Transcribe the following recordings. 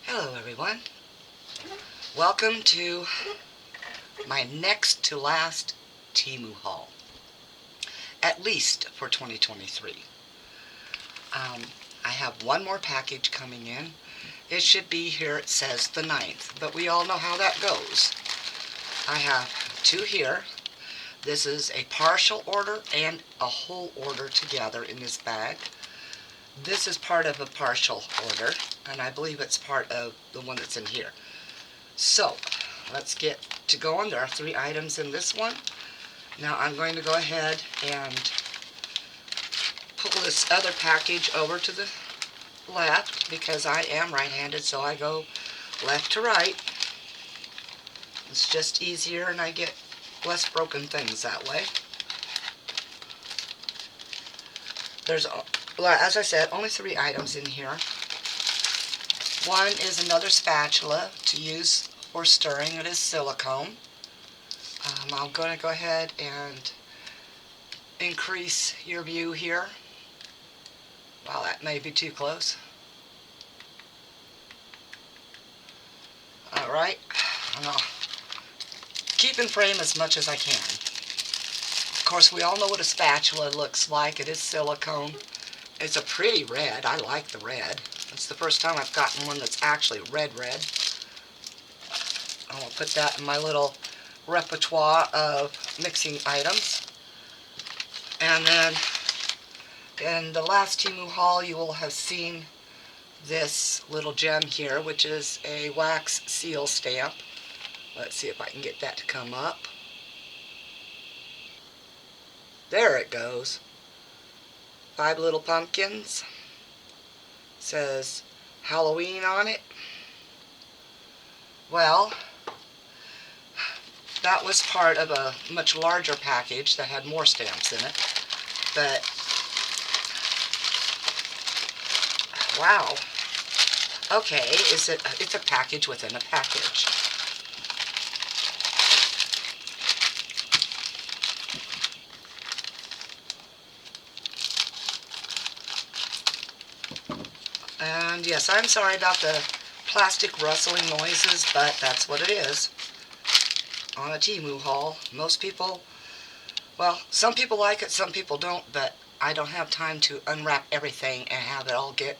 Hello everyone. Welcome to my next to last Temu haul. At least for 2023. I have one more package coming in. It should be here, it says the 9th, but we all know how that goes. I have two here. This is a partial order and a whole order together in this bag. This is part of a partial order, and I believe it's part of the one that's in here. So, let's get to going. There are 3 items in this one. Now I'm going to go ahead and pull this other package over to the left because I am right-handed, so I go left to right. It's just easier and I get less broken things that way. There's, as I said, only 3 items in here. One is another spatula to use for stirring. It is silicone. I'm going to go ahead and increase your view here. Well, that may be too close. Alright, I'll keep in frame as much as I can. Of course, we all know what a spatula looks like. It is silicone. It's a pretty red. I like the red. It's the first time I've gotten one that's actually red. I'm going to put that in my little repertoire of mixing items. And then in the last Temu haul, you will have seen this little gem here, which is a wax seal stamp. Let's see if I can get that to come up. There it goes. 5 little pumpkins. It says Halloween on it. Well, that was part of a much larger package that had more stamps in it. But wow. Okay, it's a package within a package. And yes, I'm sorry about the plastic rustling noises, but that's what it is on a Temu haul. Most people, well, some people like it, some people don't, but I don't have time to unwrap everything and have it all get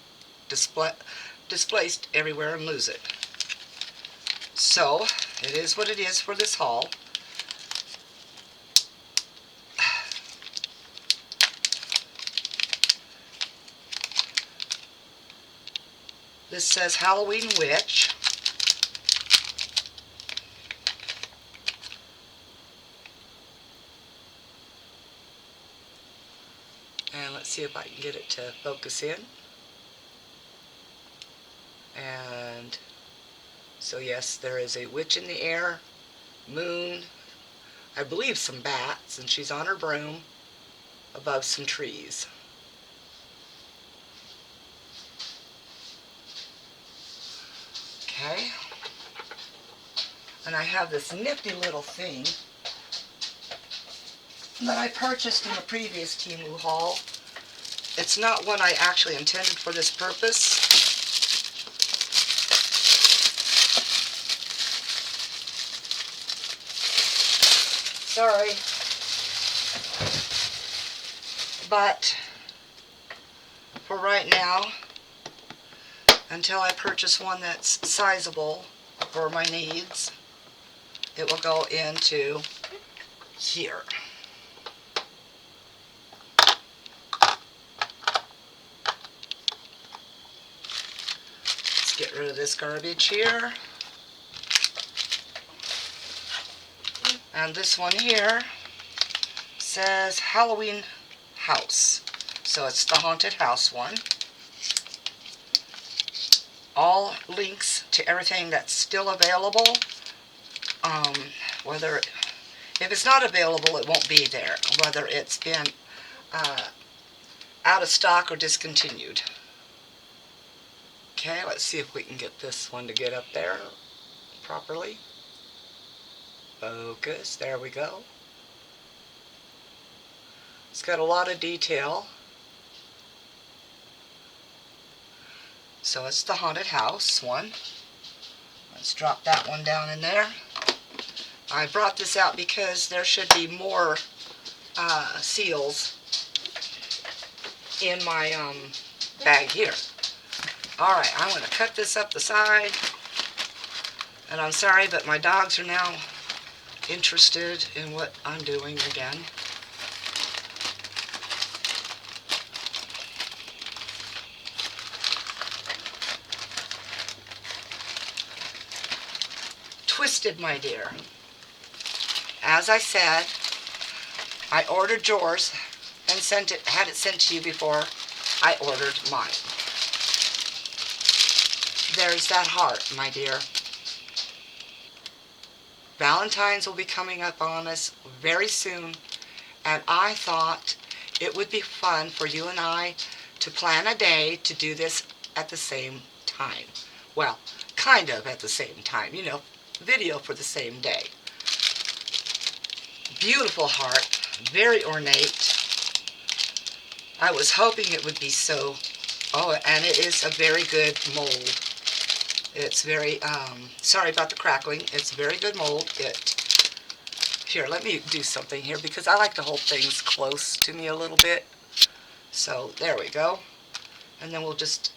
displaced everywhere and lose it. So, it is what it is for this haul. This says Halloween Witch. And let's see if I can get it to focus in. And so yes, there is a witch in the air, moon, I believe some bats, and she's on her broom above some trees. Okay. And I have this nifty little thing that I purchased in a previous Temu haul. It's not one I actually intended for this purpose. Sorry. But for right now, until I purchase one that's sizable for my needs, it will go into here. Let's get rid of this garbage here. And this one here says Halloween House. So it's the haunted house one. All links to everything that's still available. If it's not available, it won't be there. Whether it's been out of stock or discontinued. Okay, let's see if we can get this one to get up there properly. Focus, there we go. It's got a lot of detail. So it's the haunted house one. Let's drop that one down in there. I brought this out because there should be more seals in my bag here. Alright, I'm going to cut this up the side. And I'm sorry, but my dogs are now interested in what I'm doing again. Twisted, my dear. As I said, I ordered yours and had it sent to you before I ordered mine. There's that heart, my dear. Valentine's will be coming up on us very soon, and I thought it would be fun for you and I to plan a day to do this at the same time. Well, kind of at the same time, you know, video for the same day. Beautiful heart, very ornate. I was hoping it would be so. Oh, and it is a very good mold. It's very, sorry about the crackling. It's very good mold. Here, let me do something here because I like to hold things close to me a little bit. So, there we go. And then we'll just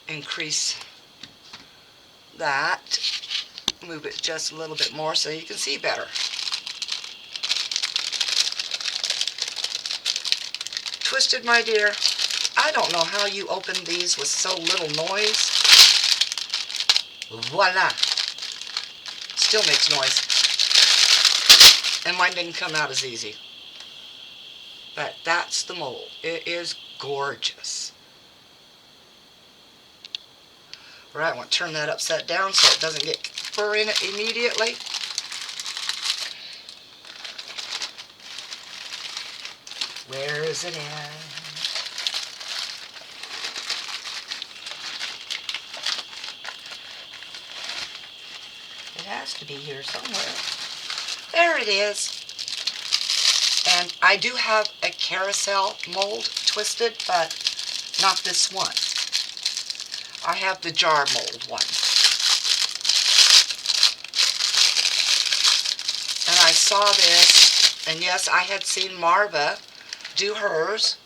increase that. Move it just a little bit more so you can see better. Twisted, my dear. I don't know how you open these with so little noise. Voila. Still makes noise. And mine didn't come out as easy. But that's the mold. It is gorgeous. Alright, I want to turn that upside down so it doesn't get fur in it immediately. Where is it at? It has to be here somewhere. There it is. And I do have a carousel mold twisted, but not this one. I have the jar mold one. And I saw this, and yes, I had seen Marva do hers,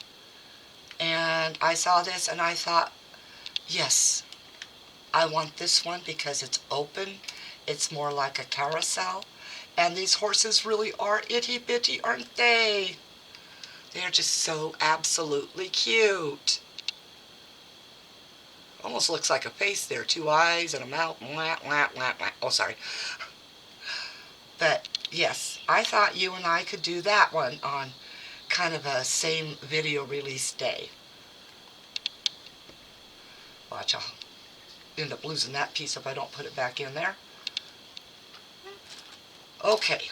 and I saw this and I thought, yes, I want this one because it's open. It's more like a carousel. And these horses really are itty bitty, aren't they? They're just so absolutely cute. Almost looks like a face there. 2 eyes and a mouth. Mwah, mwah, mwah, mwah. Oh, sorry. But, yes, I thought you and I could do that one on kind of a same video release day. Watch, I'll end up losing that piece if I don't put it back in there. Okay,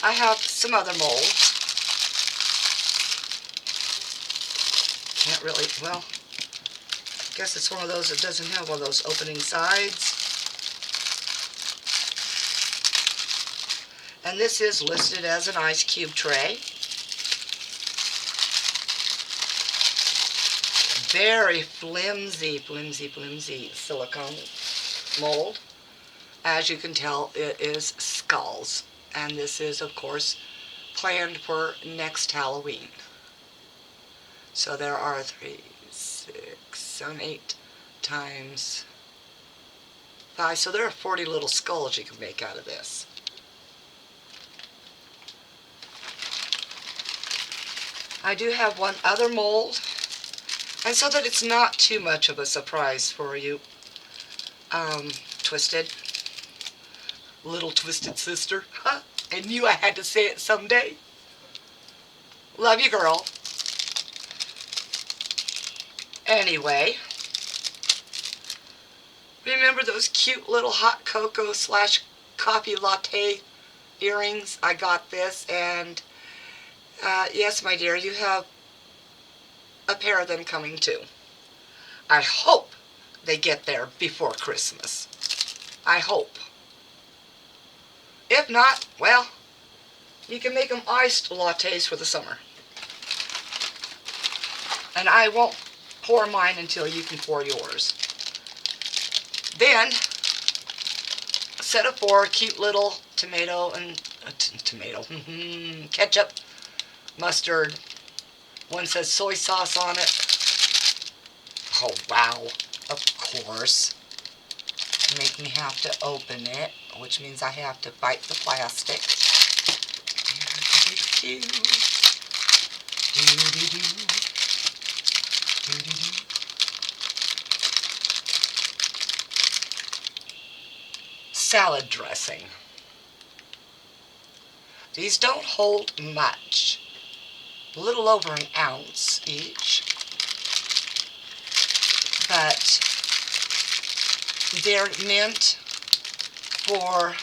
I have some other mold. Can't really, well, I guess it's one of those that doesn't have one of those opening sides. And this is listed as an ice cube tray. Very flimsy, flimsy, flimsy silicone mold. As you can tell, it is skulls. And this is, of course, planned for next Halloween. So there are 3, 6, 7, 8 times 5. So there are 40 little skulls you can make out of this. I do have one other mold. And so that it's not too much of a surprise for you, Twisted. Little twisted sister. Huh? I knew I had to say it someday. Love you, girl. Anyway, remember those cute little hot cocoa / coffee latte earrings? I got this, and yes, my dear, you have a pair of them coming too. I hope they get there before Christmas. I hope. If not, well, you can make them iced lattes for the summer. And I won't pour mine until you can pour yours. Then, a set of 4 cute little tomato and ketchup, mustard. One says soy sauce on it. Oh wow, of course. Make me have to open it, which means I have to bite the plastic. Salad dressing. These don't hold much. A little over an ounce each. But they're meant for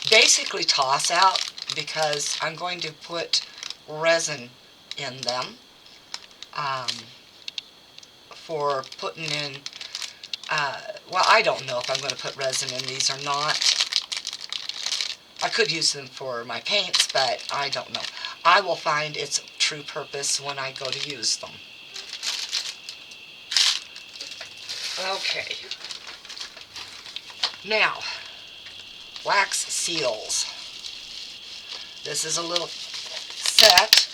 basically toss out because I'm going to put resin in them for putting in, well, I don't know if I'm going to put resin in these or not. I could use them for my paints, but I don't know. I will find its true purpose when I go to use them. Okay. Now, wax seals. This is a little set.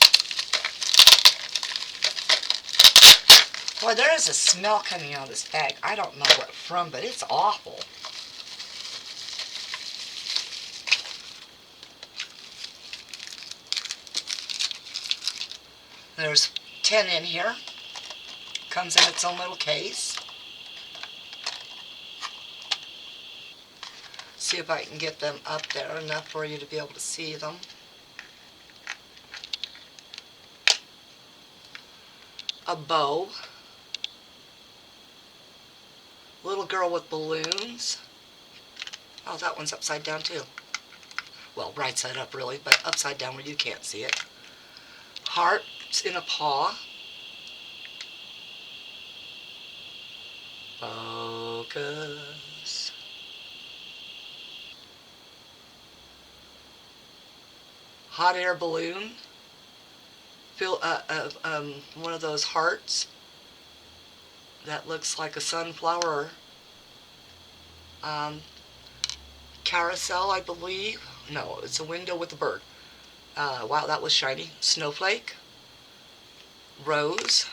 Boy, there is a smell coming out of this bag. I don't know what from, but it's awful. There's 10 in here. Comes in its own little case. See if I can get them up there enough for you to be able to see them. A bow. Little girl with balloons. Oh, that one's upside down too. Well, right side up really, but upside down where you can't see it. Hearts in a paw. Focus. Hot air balloon. Feel one of those hearts that looks like a sunflower carousel, I believe. No, it's a window with a bird. Wow, that was shiny. Snowflake. Rose.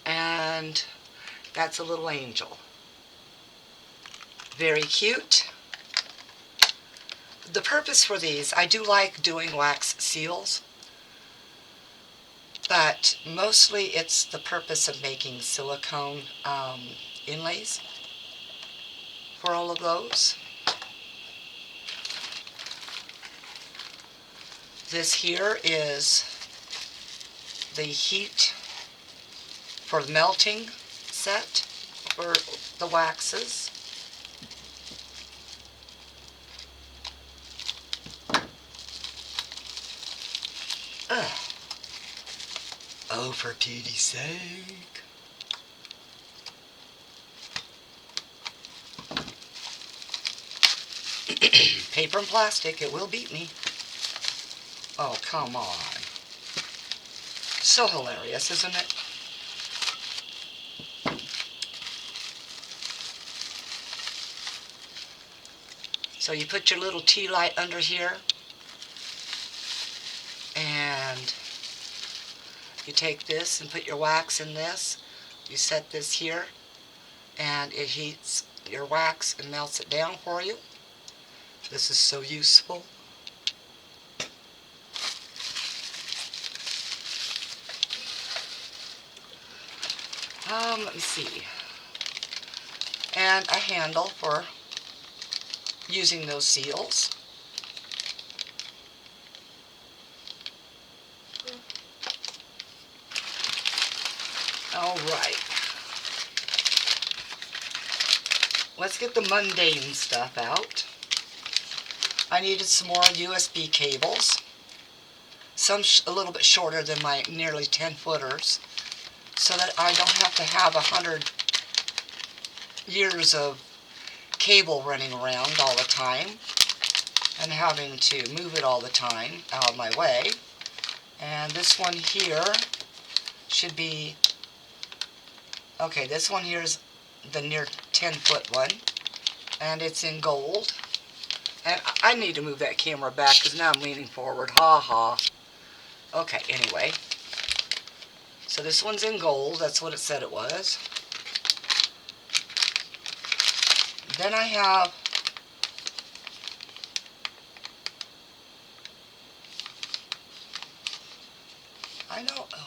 And that's a little angel. Very cute. The purpose for these, I do like doing wax seals, but mostly it's the purpose of making silicone inlays for all of those. This here is the heat for melting set for the waxes. Oh, for pity's sake. Paper and plastic, it will beat me. Oh, come on. So hilarious, isn't it? So you put your little tea light under here, and you take this and put your wax in this. You set this here, and it heats your wax and melts it down for you. This is so useful. Let me see. And a handle for using those seals. All right. Let's get the mundane stuff out. I needed some more USB cables. Some a little bit shorter than my nearly 10-footers, so that I don't have to have 100 years of cable running around all the time and having to move it all the time out of my way. And this one here should be, okay, this one here is the near 10-foot one, and it's in gold. And I need to move that camera back because now I'm leaning forward. Ha ha. Okay, anyway. So this one's in gold. That's what it said it was. Then I have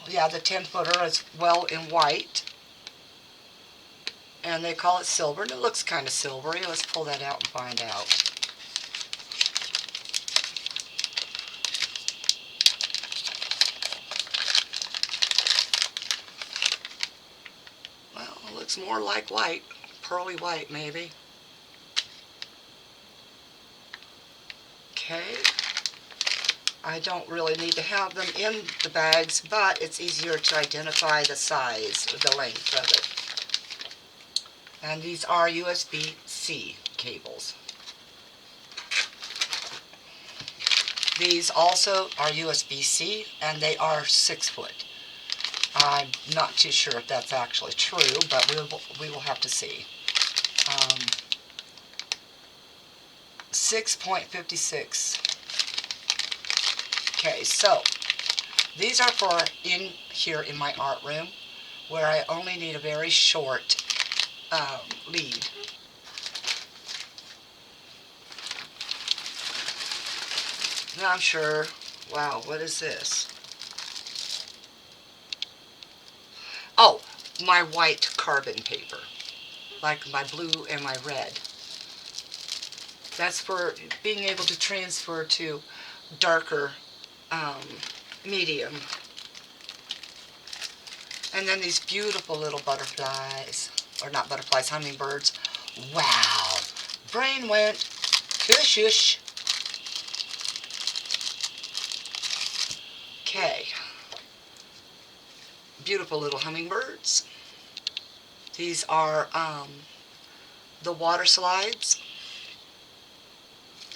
yeah, the 10-footer is well in white. And they call it silver, and it looks kind of silvery. Let's pull that out and find out. Well, it looks more like white. Pearly white, maybe. Okay. I don't really need to have them in the bags, but it's easier to identify the size, or the length of it. And these are USB-C cables. These also are USB-C, and they are 6-foot. I'm not too sure if that's actually true, but we will have to see. 6.56. Okay, so these are for in here in my art room, where I only need a very short lead. Now I'm sure, wow, what is this? Oh, my white carbon paper, like my blue and my red. That's for being able to transfer to darker medium. And then these beautiful little butterflies, or not butterflies, hummingbirds. Wow, brain went shush. Okay, beautiful little hummingbirds. These are the water slides.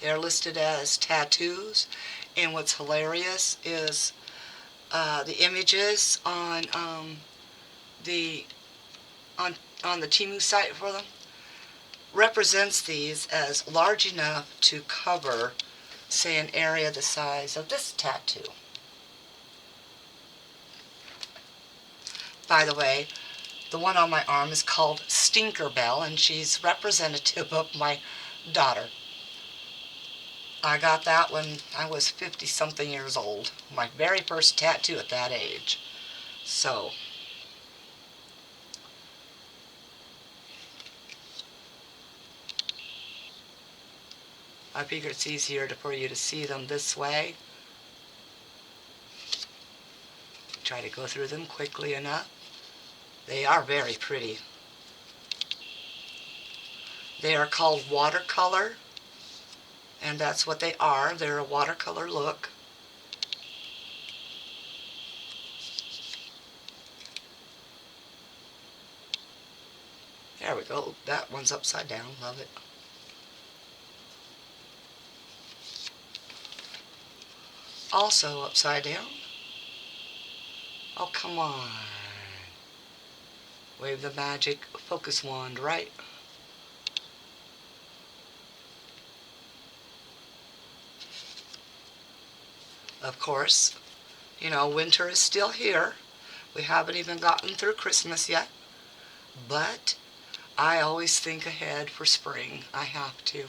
They're listed as tattoos, and what's hilarious is the images on the Temu site for them represents these as large enough to cover, say, an area the size of this tattoo. By the way, the one on my arm is called Stinkerbell, and she's representative of my daughter. I got that when I was 50-something years old. My very first tattoo at that age. So, I figure it's easier for you to see them this way. Try to go through them quickly enough. They are very pretty. They are called watercolor, and that's what they are. They're a watercolor look. There we go. That one's upside down. Love it. Also upside down. Oh, come on. Wave the magic focus wand, right? Of course, you know, winter is still here. We haven't even gotten through Christmas yet. But I always think ahead for spring. I have to.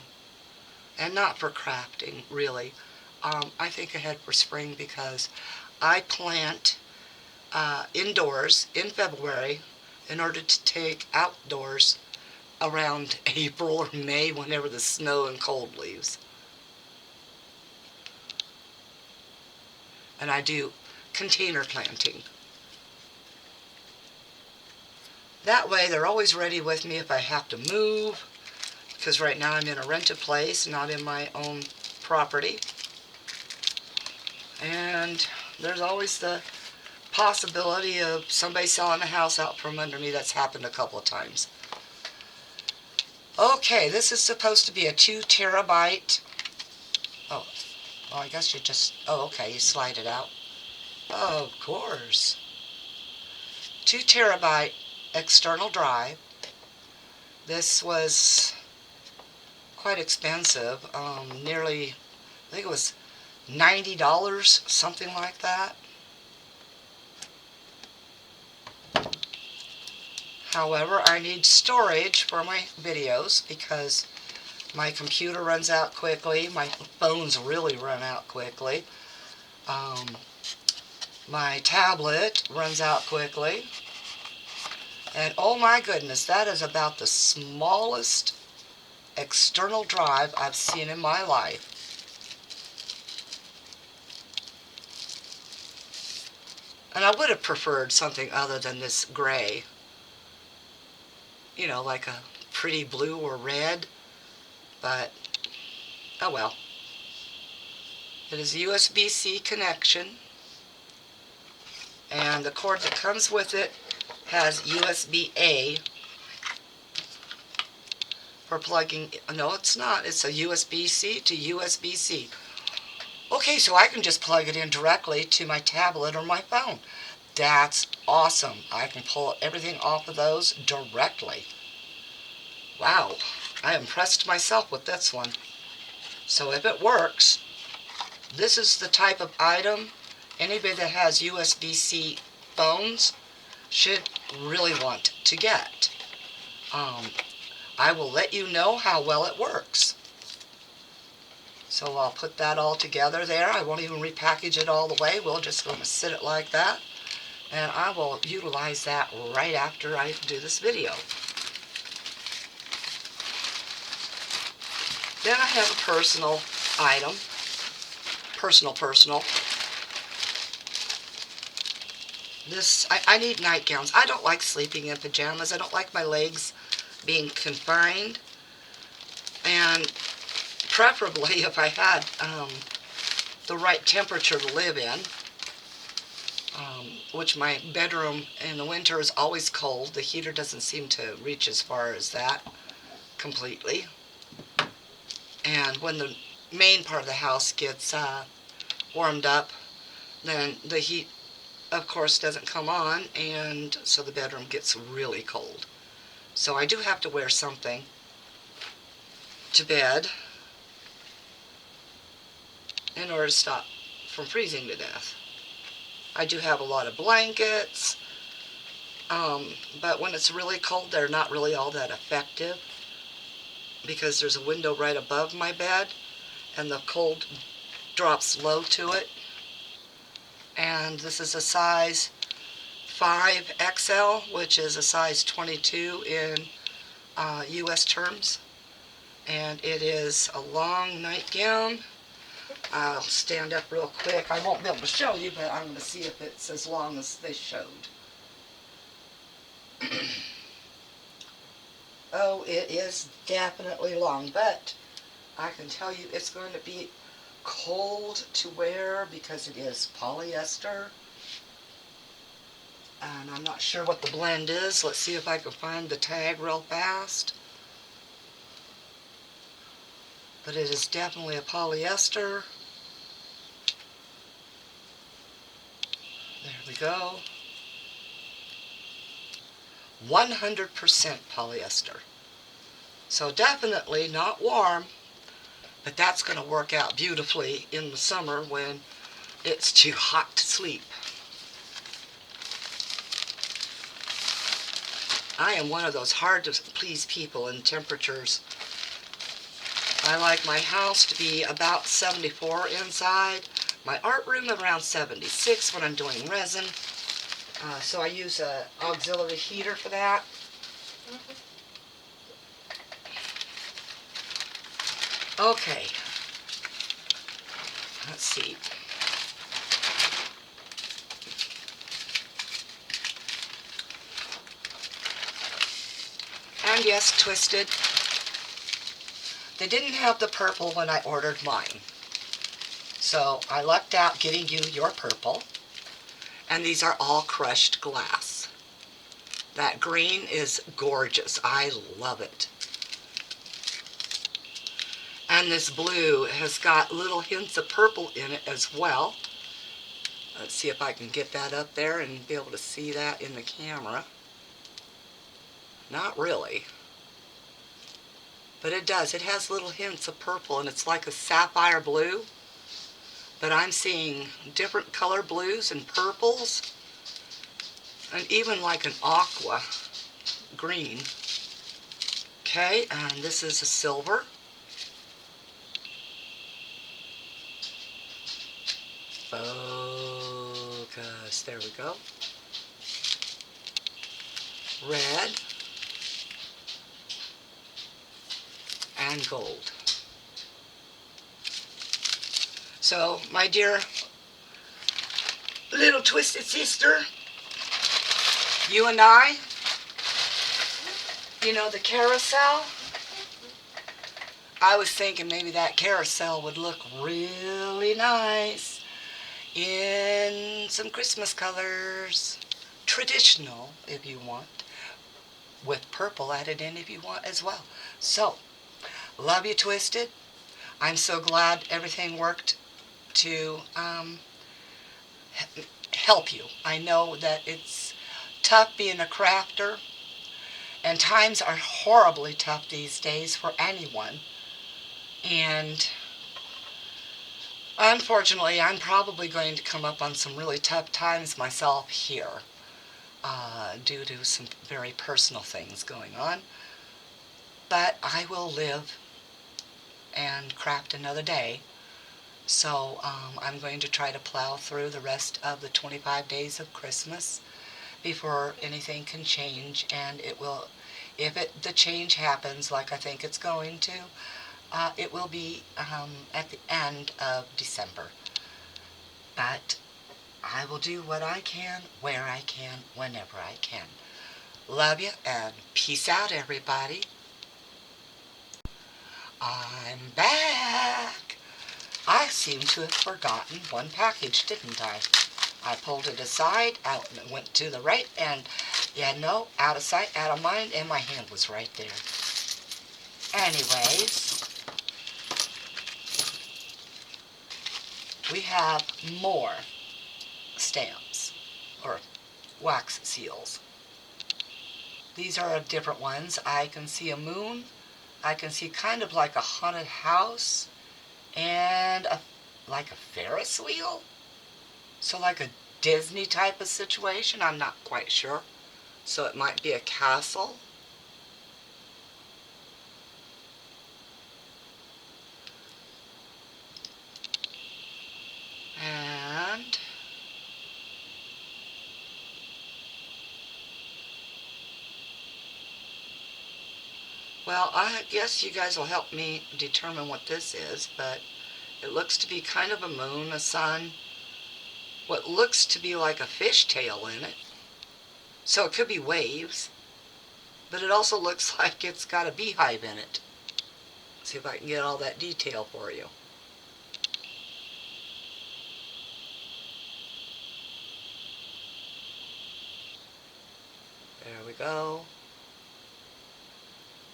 And not for crafting, really. I think ahead for spring because I plant indoors in February in order to take outdoors around April or May, whenever the snow and cold leaves. And I do container planting. That way they're always ready with me if I have to move, because right now I'm in a rented place, not in my own property. And there's always the possibility of somebody selling a house out from under me. That's happened a couple of times. Okay, this is supposed to be a 2 terabyte. Oh, well, I guess you just, oh, okay, you slide it out. Oh, of course. 2 terabyte external drive. This was quite expensive, nearly, I think it was $90, something like that. However, I need storage for my videos because my computer runs out quickly. My phones really run out quickly. My tablet runs out quickly. And oh my goodness, that is about the smallest external drive I've seen in my life. And I would have preferred something other than this gray. You know, like a pretty blue or red. But, oh well. It is a USB-C connection. And the cord that comes with it has USB-A for plugging. No, it's not. It's a USB-C to USB-C. Okay, so I can just plug it in directly to my tablet or my phone. That's awesome. I can pull everything off of those directly. Wow, I impressed myself with this one. So if it works, this is the type of item anybody that has USB-C phones should really want to get. I will let you know how well it works. So I'll put that all together there. I won't even repackage it all the way. We'll just going to sit it like that. And I will utilize that right after I do this video. Then I have a personal item. Personal. This, I need nightgowns. I don't like sleeping in pajamas. I don't like my legs being confined. And preferably if I had the right temperature to live in, which my bedroom in the winter is always cold. The heater doesn't seem to reach as far as that completely. And when the main part of the house gets warmed up, then the heat, of course, doesn't come on, and so the bedroom gets really cold. So I do have to wear something to bed in order to stop from freezing to death. I do have a lot of blankets, but when it's really cold, they're not really all that effective because there's a window right above my bed and the cold drops low to it. And this is a size 5XL, which is a size 22 in US terms. And it is a long nightgown. I'll stand up real quick. I won't be able to show you, but I'm going to see if it's as long as they showed. Oh, it is definitely long, but I can tell you it's going to be cold to wear because it is polyester. And I'm not sure what the blend is. Let's see if I can find the tag real fast. But it is definitely a polyester. There we go. 100% polyester. So definitely not warm, but that's going to work out beautifully in the summer when it's too hot to sleep. I am one of those hard to please people in temperatures. I like my house to be about 74 inside, my art room around 76 when I'm doing resin. So I use an auxiliary heater for that. Okay, let's see. And yes, twisted. They didn't have the purple when I ordered mine. So I lucked out getting you your purple. And these are all crushed glass. That green is gorgeous. I love it. And this blue has got little hints of purple in it as well. Let's see if I can get that up there and be able to see that in the camera. Not really. But it does. It has little hints of purple, and it's like a sapphire blue. But I'm seeing different color blues and purples, and even like an aqua green. Okay, and this is a silver. Focus. There we go. Red and gold. So, my dear little twisted sister, you and I, you know the carousel? I was thinking maybe that carousel would look really nice in some Christmas colors. Traditional, if you want, with purple added in if you want as well. So, love you, Twisted. I'm so glad everything worked to help you. I know that it's tough being a crafter, and times are horribly tough these days for anyone. And unfortunately, I'm probably going to come up on some really tough times myself here due to some very personal things going on. But I will live and craft another day. So I'm going to try to plow through the rest of the 25 days of Christmas before anything can change. And it will, if the change happens like I think it's going to, it will be at the end of December. But I will do what I can, where I can, whenever I can. Love you, and peace out, everybody. I'm back. I seem to have forgotten one package, didn't I? I pulled it aside, out, and it went to the right, and yeah, no, out of sight, out of mind, and my hand was right there. Anyways, we have more stamps, or wax seals. These are different ones. I can see a moon. I can see kind of like a haunted house, and like a Ferris wheel. So like a Disney type of situation. I'm not quite sure. So it might be a castle. And well, I guess you guys will help me determine what this is, but it looks to be kind of a moon, a sun, what looks to be like a fishtail in it. So it could be waves, but it also looks like it's got a beehive in it. Let's see if I can get all that detail for you. There we go.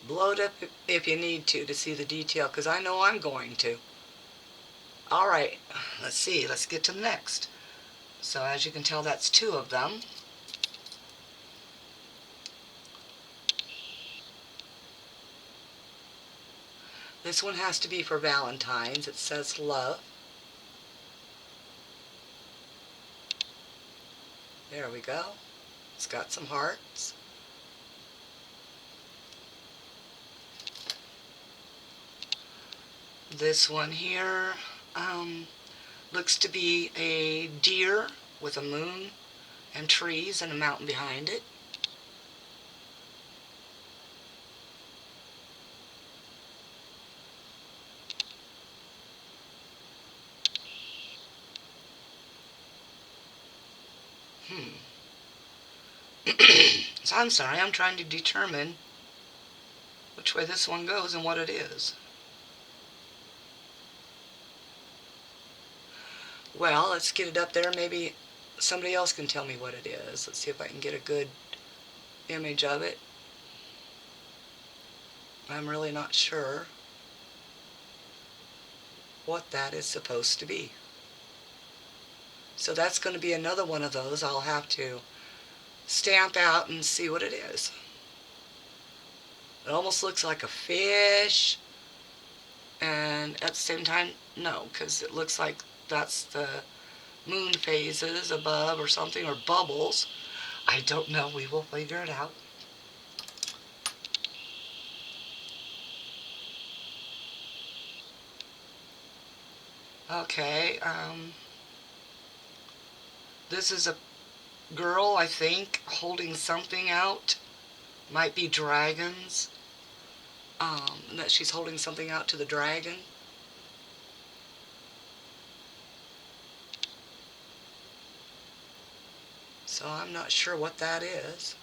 Blow it up if you need to see the detail, because I know I'm going to. Alright, let's see. Let's get to the next. So as you can tell, that's two of them. This one has to be for Valentine's. It says love. There we go. It's got some hearts. This one here looks to be a deer with a moon and trees and a mountain behind it. So I'm sorry, I'm trying to determine which way this one goes and what it is. Well, let's get it up there. Maybe somebody else can tell me what it is. Let's see if I can get a good image of it. I'm really not sure what that is supposed to be. So that's going to be another one of those I'll have to stamp out and see what it is. It almost looks like a fish, and at the same time, no, because it looks like that's the moon phases above or something, or bubbles. I don't know. We will figure it out. Okay, this is a girl, I think, holding something out. Might be dragons. That she's holding something out to the dragon. So I'm not sure what that is.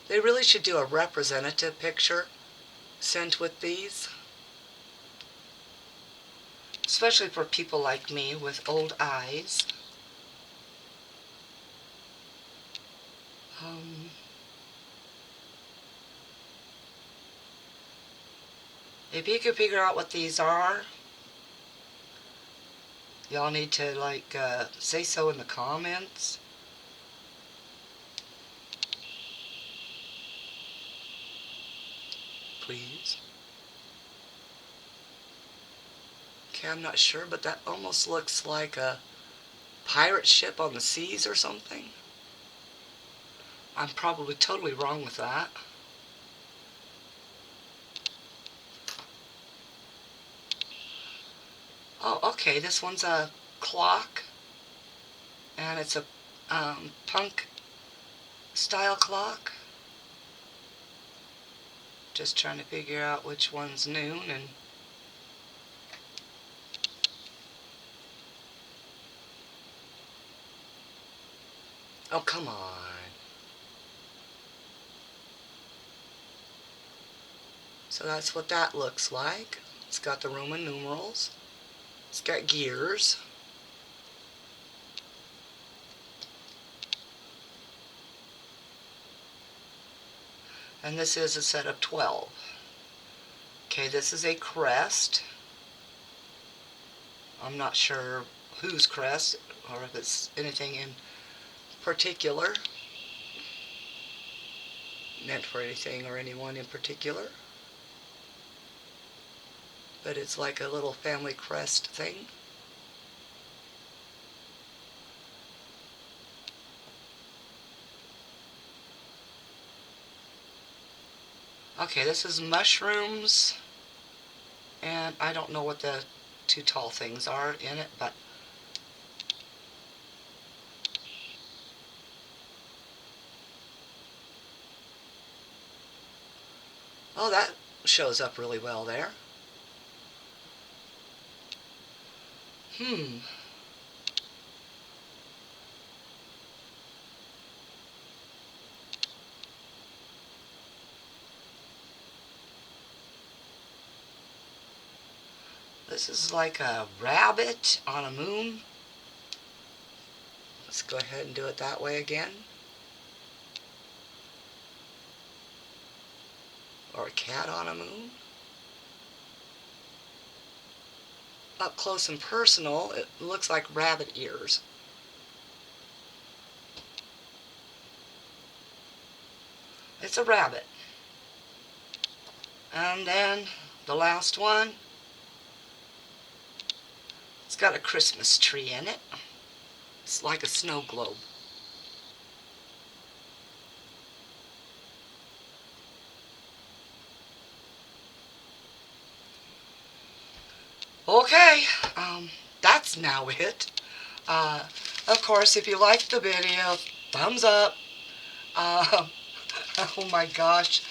They really should do a representative picture sent with these. Especially for people like me with old eyes. If you can figure out what these are, y'all need to say so in the comments. Please. Okay, I'm not sure, but that almost looks like a pirate ship on the seas or something. I'm probably totally wrong with that. Oh, okay, this one's a clock, and it's a punk style clock. Just trying to figure out which one's noon. And oh, come on. So that's what that looks like. It's got the Roman numerals. It's got gears. And this is a set of 12. Okay, this is a crest. I'm not sure whose crest, or if it's anything in particular. Meant for anything or anyone in particular. But it's like a little family crest thing. Okay, this is mushrooms, and I don't know what the two tall things are in it, but oh, that shows up really well there. This is like a rabbit on a moon. Let's go ahead and do it that way again. Or a cat on a moon. Up close and personal, it looks like rabbit ears. It's a rabbit. And then the last one, it's got a Christmas tree in it. It's like a snow globe. Okay, that's now it. Of course, if you liked the video, thumbs up. Oh my gosh.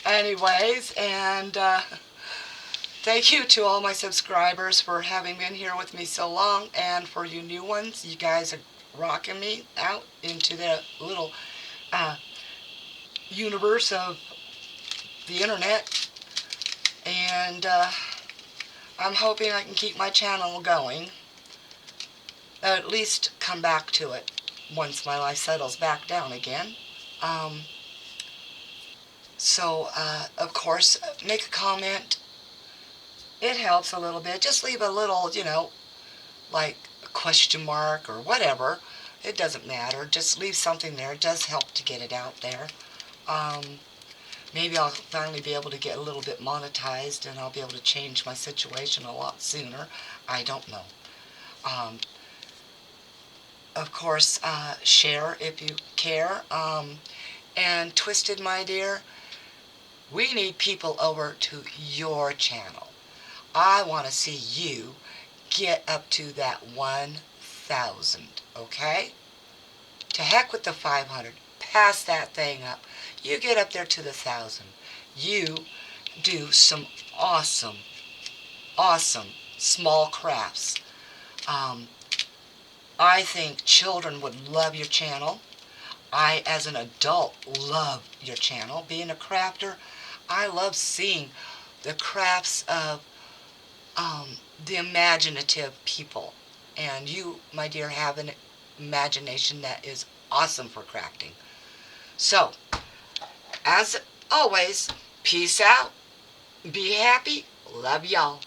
Anyways, and thank you to all my subscribers for having been here with me so long, and for you new ones, you guys are rocking me out into the little universe of the internet, and I'm hoping I can keep my channel going, at least come back to it once my life settles back down again. Of course, make a comment. It helps a little bit. Just leave a little, like a question mark or whatever. It doesn't matter. Just leave something there. It does help to get it out there. Maybe I'll finally be able to get a little bit monetized and I'll be able to change my situation a lot sooner. I don't know. Of course, share if you care. And Twisted, my dear, we need people over to your channel. I want to see you get up to that 1,000, okay? To heck with the 500. Pass that thing up. You get up there to the 1,000. You do some awesome, awesome small crafts. I think children would love your channel. I, as an adult, love your channel. Being a crafter, I love seeing the crafts of the imaginative people. And you, my dear, have an imagination that is awesome for crafting. So, as always, peace out. Be happy. Love y'all.